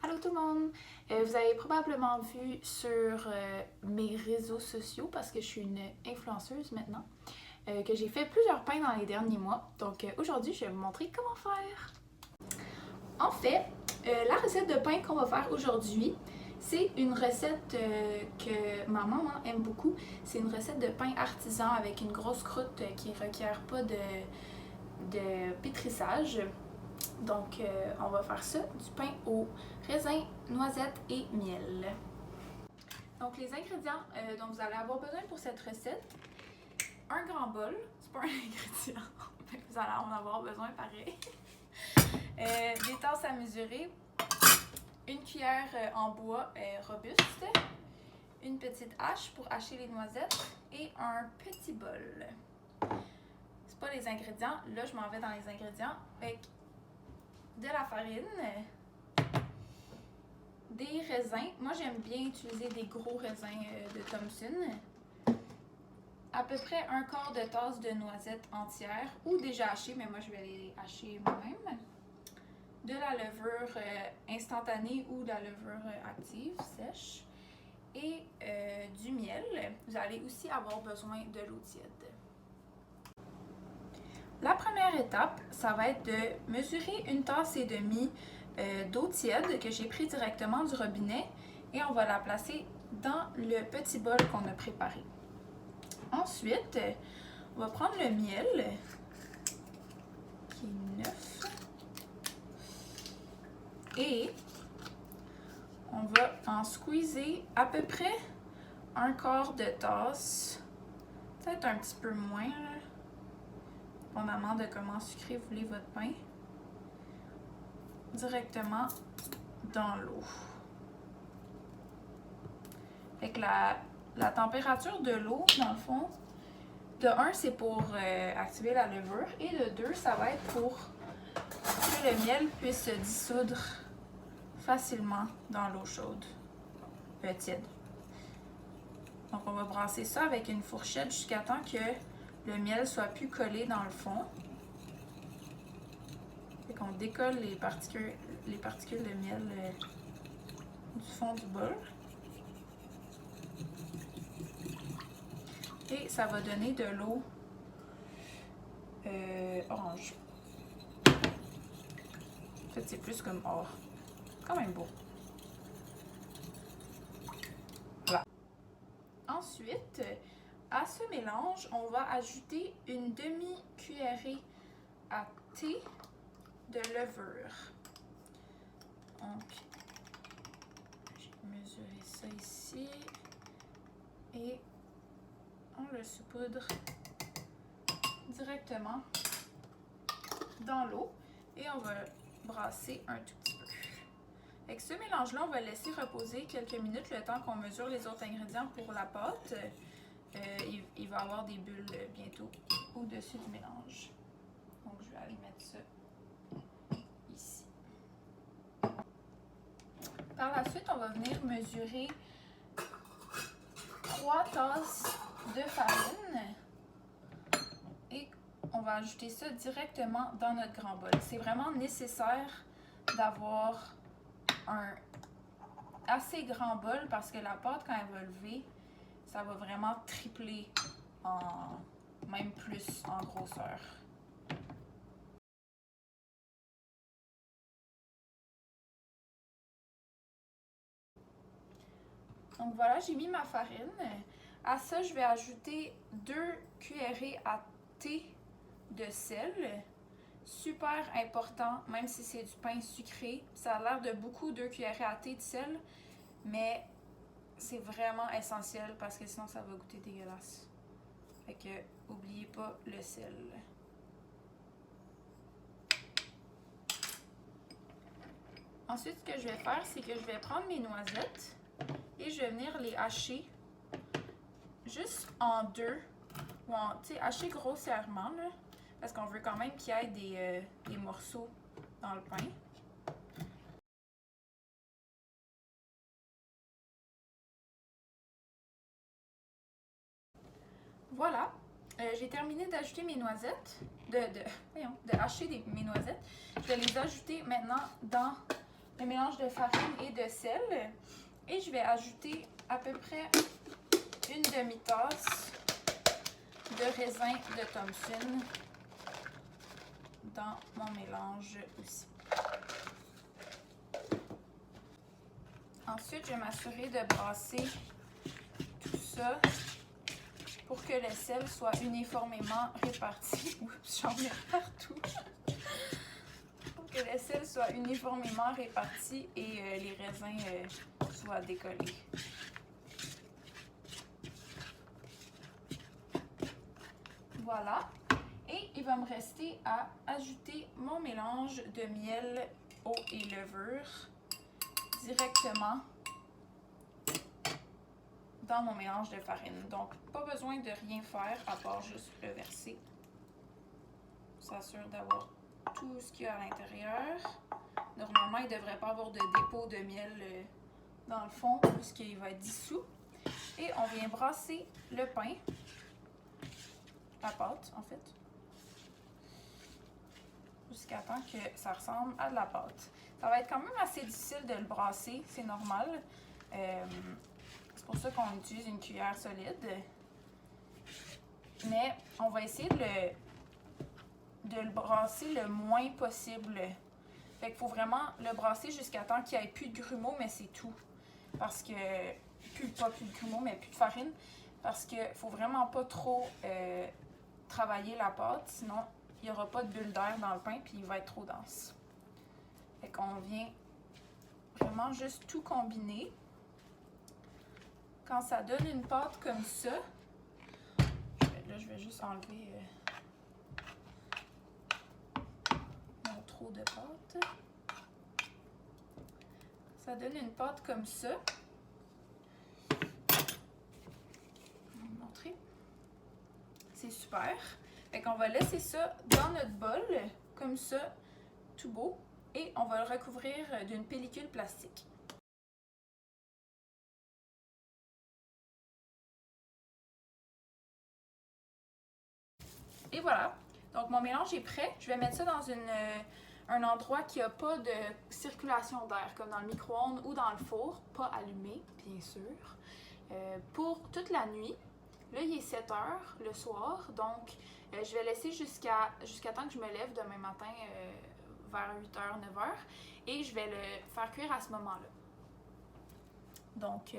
Allô tout le monde! Vous avez probablement vu sur mes réseaux sociaux, parce que je suis une influenceuse maintenant, que j'ai fait plusieurs pains dans les derniers mois. Donc aujourd'hui, je vais vous montrer comment faire. En fait, la recette de pain qu'on va faire aujourd'hui, c'est une recette que ma maman aime beaucoup. C'est une recette de pain artisan avec une grosse croûte qui ne requiert pas de pétrissage. Donc, on va faire ça, du pain au raisin, noisettes et miel. Donc, les ingrédients dont vous allez avoir besoin pour cette recette, un grand bol, c'est pas un ingrédient, vous allez en avoir besoin pareil. Des tasses à mesurer, une cuillère en bois robuste, une petite hache pour hacher les noisettes et un petit bol. C'est pas les ingrédients, là je m'en vais dans les ingrédients. Avec de la farine, des raisins. Moi, j'aime bien utiliser des gros raisins de Thompson. À peu près un quart de tasse de noisettes entières ou déjà hachées, mais moi, je vais les hacher moi-même. De la levure instantanée ou de la levure active, sèche. Et du miel. Vous allez aussi avoir besoin de l'eau tiède. La première étape, ça va être de mesurer une tasse et demie d'eau tiède que j'ai pris directement du robinet et on va la placer dans le petit bol qu'on a préparé. Ensuite, on va prendre le miel qui est neuf et on va en squeezer à peu près un quart de tasse, peut-être un petit peu moins, dépendamment de comment sucré vous voulez votre pain, directement dans l'eau. Fait que la température de l'eau, dans le fond, de 1, c'est pour activer la levure, et de 2, ça va être pour que le miel puisse se dissoudre facilement dans l'eau chaude, tiède. Donc on va brasser ça avec une fourchette jusqu'à temps que le miel soit plus collé dans le fond. Fait qu'on décolle les particules de miel du fond du bol. Et ça va donner de l'eau orange. En fait, c'est plus comme or. Quand même beau. Voilà. Ensuite, à ce mélange, on va ajouter une demi-cuillerée à thé de levure. Donc, j'ai mesuré ça ici. Et on le saupoudre directement dans l'eau et on va brasser un tout petit peu. Avec ce mélange-là, on va le laisser reposer quelques minutes le temps qu'on mesure les autres ingrédients pour la pâte. Il va y avoir des bulles bientôt au-dessus du mélange. Donc, je vais aller mettre ça ici. Par la suite, on va venir mesurer 3 tasses de farine et on va ajouter ça directement dans notre grand bol. C'est vraiment nécessaire d'avoir un assez grand bol parce que la pâte, quand elle va lever, ça va vraiment tripler même plus en grosseur. Donc voilà, j'ai mis ma farine. À ça, je vais ajouter 2 cuillerées à thé de sel. Super important, même si c'est du pain sucré. Ça a l'air de beaucoup 2 cuillerées à thé de sel, mais c'est vraiment essentiel parce que sinon ça va goûter dégueulasse. Fait que, oubliez pas le sel. Ensuite, ce que je vais faire, c'est que je vais prendre mes noisettes et je vais venir les hacher juste en deux, ou hacher grossièrement, là, parce qu'on veut quand même qu'il y ait des morceaux dans le pain. Voilà, j'ai terminé d'ajouter mes noisettes, de hacher mes noisettes. Je vais les ajouter maintenant dans le mélange de farine et de sel. Et je vais ajouter à peu près une demi-tasse de raisin de Thompson dans mon mélange aussi. Ensuite, je vais m'assurer de brasser tout ça pour que le sel soit uniformément réparti. Oups, j'en mets partout. Pour que le sel soit uniformément réparti et les raisins soient décollés. Voilà. Et il va me rester à ajouter mon mélange de miel, eau et levure directement dans mon mélange de farine. Donc, pas besoin de rien faire à part juste le verser. On s'assure d'avoir tout ce qu'il y a à l'intérieur. Normalement, il ne devrait pas avoir de dépôt de miel dans le fond puisqu'il va être dissous. Et on vient brasser le pain, la pâte en fait, jusqu'à temps que ça ressemble à de la pâte. Ça va être quand même assez difficile de le brasser, c'est normal. C'est pour ça qu'on utilise une cuillère solide. Mais on va essayer de le brasser le moins possible. Fait qu'il faut vraiment le brasser jusqu'à temps qu'il n'y ait plus de grumeaux, mais c'est tout. Parce que, pas plus de grumeaux, mais plus de farine. Parce qu'il ne faut vraiment pas trop travailler la pâte, sinon il n'y aura pas de bulle d'air dans le pain puis il va être trop dense. Fait qu'on vient vraiment juste tout combiner. Quand ça donne une pâte comme ça, là je vais juste enlever mon trop de pâte. Ça donne une pâte comme ça. Je vais vous montrer. C'est super. Fait qu'on va laisser ça dans notre bol, comme ça, tout beau. Et on va le recouvrir d'une pellicule plastique. Et voilà. Donc mon mélange est prêt. Je vais mettre ça dans un endroit qui n'a pas de circulation d'air, comme dans le micro-ondes ou dans le four, pas allumé, bien sûr, pour toute la nuit. Là, il est 7 heures le soir, donc je vais laisser jusqu'à temps que je me lève demain matin vers 8h, 9h, et je vais le faire cuire à ce moment-là. Donc,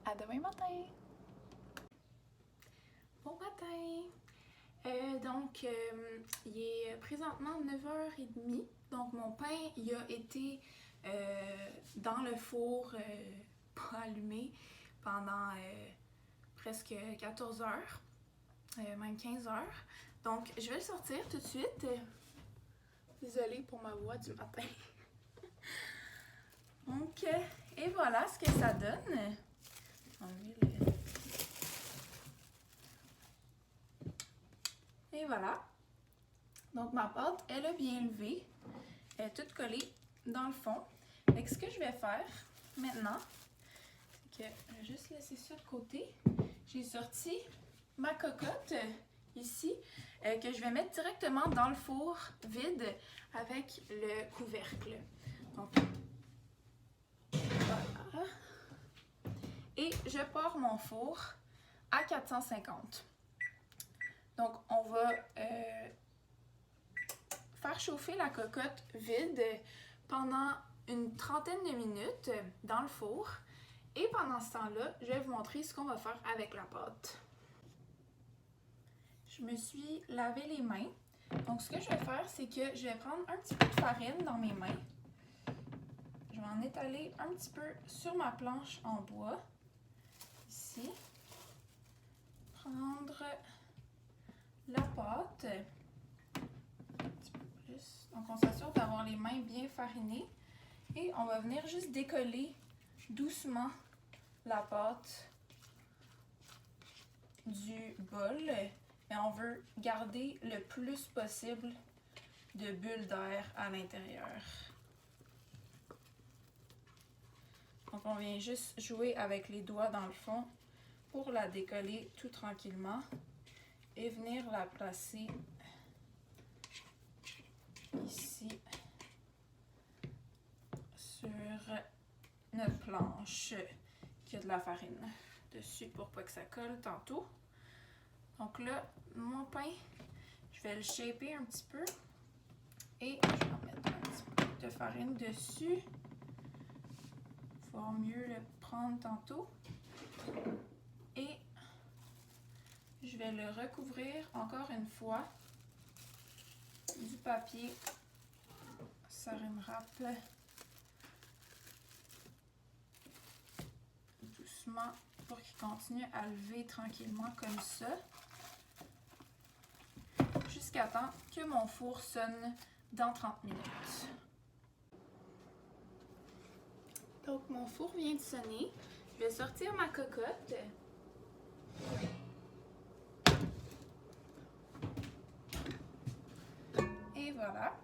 à demain matin! Bon matin! Il est présentement 9h30, donc mon pain il a été dans le four, pas allumé, pendant presque 14 heures, même 15 heures. Donc, je vais le sortir tout de suite. Désolée pour ma voix du matin. Donc, et voilà ce que ça donne. Et voilà. Donc, ma pâte, elle a bien levé. Elle est toute collée dans le fond. Fait que ce que je vais faire maintenant, c'est que je vais juste laisser ça de côté. J'ai sorti ma cocotte ici, que je vais mettre directement dans le four vide avec le couvercle. Donc, voilà. Et je pars mon four à 450. Donc, on va faire chauffer la cocotte vide pendant une trentaine de minutes dans le four. Et pendant ce temps-là, je vais vous montrer ce qu'on va faire avec la pâte. Je me suis lavé les mains. Donc, ce que je vais faire, c'est que je vais prendre un petit peu de farine dans mes mains. Je vais en étaler un petit peu sur ma planche en bois. Ici. Prendre la pâte. Un petit peu plus. Donc, on s'assure d'avoir les mains bien farinées. Et on va venir juste décoller doucement la pâte du bol. Mais on veut garder le plus possible de bulles d'air à l'intérieur. Donc, on vient juste jouer avec les doigts dans le fond pour la décoller tout tranquillement et venir la placer ici notre planche qui a de la farine dessus pour pas que ça colle tantôt. Donc là, mon pain, je vais le shaper un petit peu et je vais en mettre un petit peu de farine dessus. Il va mieux le prendre tantôt. Et je vais le recouvrir encore une fois du papier saran wrap doucement pour qu'il continue à lever tranquillement comme ça jusqu'à temps que mon four sonne dans 30 minutes. Donc mon four vient de sonner. Je vais sortir ma cocotte. Et voilà.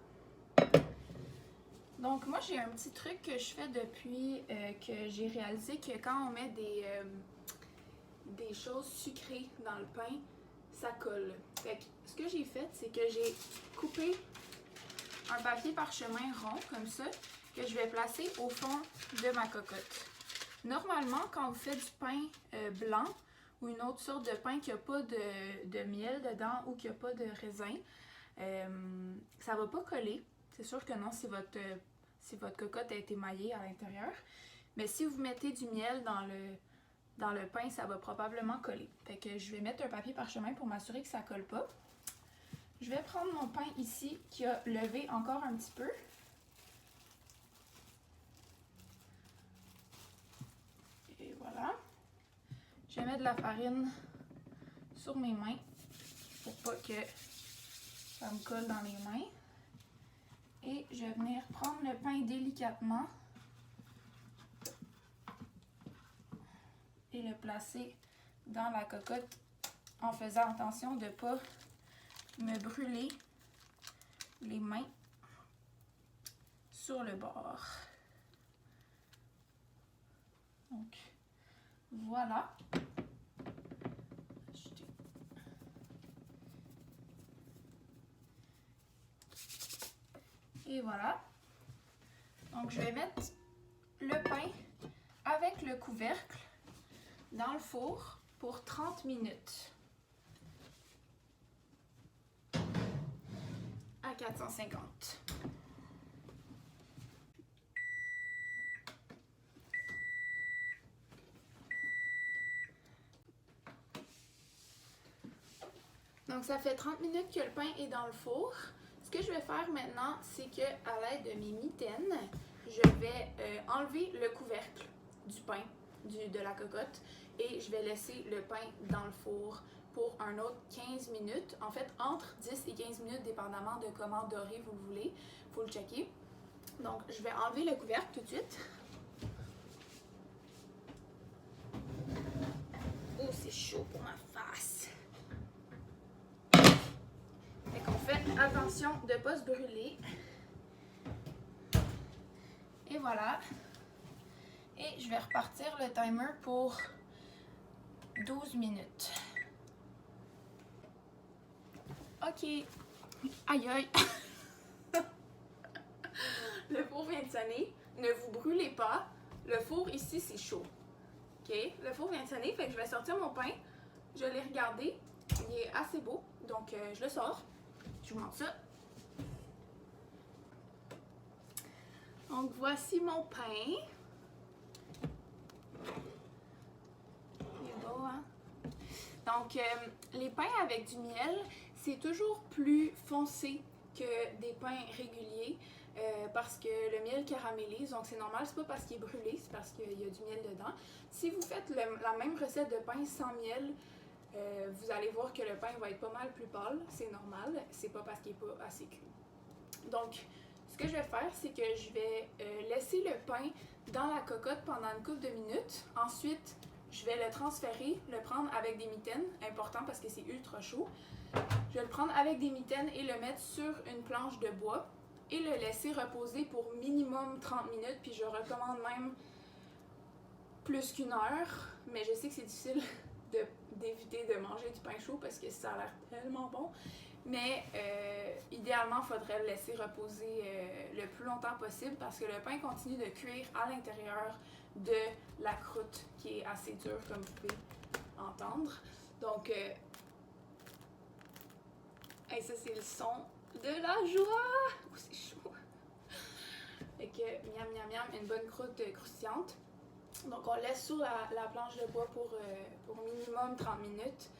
Donc moi j'ai un petit truc que je fais depuis que j'ai réalisé que quand on met des choses sucrées dans le pain, ça colle. Fait que ce que j'ai fait, c'est que j'ai coupé un papier parchemin rond comme ça que je vais placer au fond de ma cocotte. Normalement, quand vous faites du pain blanc ou une autre sorte de pain qui n'a pas de miel dedans ou qui n'a pas de raisin, ça ne va pas coller. C'est sûr que non si votre cocotte a été maillée à l'intérieur. Mais si vous mettez du miel dans le pain, ça va probablement coller. Fait que je vais mettre un papier parchemin pour m'assurer que ça ne colle pas. Je vais prendre mon pain ici qui a levé encore un petit peu. Et voilà. Je vais mettre de la farine sur mes mains pour pas que ça me colle dans les mains. Et je vais venir prendre le pain délicatement et le placer dans la cocotte en faisant attention de ne pas me brûler les mains sur le bord. Donc voilà. Et voilà. Donc je vais mettre le pain avec le couvercle dans le four pour 30 minutes à 450. Donc ça fait 30 minutes que le pain est dans le four. Ce que je vais faire maintenant, c'est que à l'aide de mes mitaines, je vais enlever le couvercle du pain, de la cocotte, et je vais laisser le pain dans le four pour un autre 15 minutes. En fait, entre 10 et 15 minutes, dépendamment de comment doré vous le voulez. Il faut le checker. Donc, je vais enlever le couvercle tout de suite. Oh, c'est chaud pour ma face. Fait qu'on fait attention de ne pas se brûler. Et voilà. Et je vais repartir le timer pour 12 minutes. Ok. Aïe aïe. Le four vient de sonner. Ne vous brûlez pas. Le four ici, c'est chaud. Ok. Le four vient de sonner. Fait que je vais sortir mon pain. Je l'ai regardé. Il est assez beau. Donc, je le sors. Je vous montre ça. Donc, voici mon pain. Il est beau, hein? Donc, les pains avec du miel, c'est toujours plus foncé que des pains réguliers parce que le miel caramélise, donc c'est normal, c'est pas parce qu'il est brûlé, c'est parce qu'il y a du miel dedans. Si vous faites la même recette de pain sans miel, vous allez voir que le pain va être pas mal plus pâle, c'est normal, c'est pas parce qu'il n'est pas assez cuit. Donc, ce que je vais faire, c'est que je vais laisser le pain dans la cocotte pendant une couple de minutes. Ensuite, je vais le transférer, le prendre avec des mitaines, important parce que c'est ultra chaud. Je vais le prendre avec des mitaines et le mettre sur une planche de bois et le laisser reposer pour minimum 30 minutes. Puis je recommande même plus qu'1 heure, mais je sais que c'est difficile d'éviter de manger du pain chaud parce que ça a l'air tellement bon. Mais idéalement, il faudrait le laisser reposer le plus longtemps possible parce que le pain continue de cuire à l'intérieur de la croûte qui est assez dure comme vous pouvez entendre. Donc, hey, ça c'est le son de la joie! Oh, c'est chaud! Fait que, miam miam miam, une bonne croûte croustillante. Donc, on laisse sur la planche de bois pour minimum 30 minutes.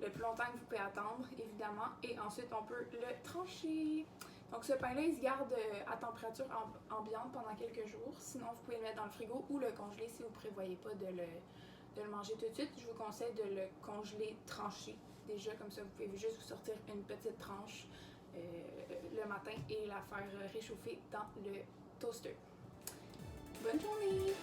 Le plus longtemps que vous pouvez attendre, évidemment. Et ensuite, on peut le trancher. Donc, ce pain-là, il se garde à température ambiante pendant quelques jours. Sinon, vous pouvez le mettre dans le frigo ou le congeler si vous ne prévoyez pas de le manger tout de suite. Je vous conseille de le congeler tranché. Déjà, comme ça, vous pouvez juste vous sortir une petite tranche le matin et la faire réchauffer dans le toaster. Bonne journée!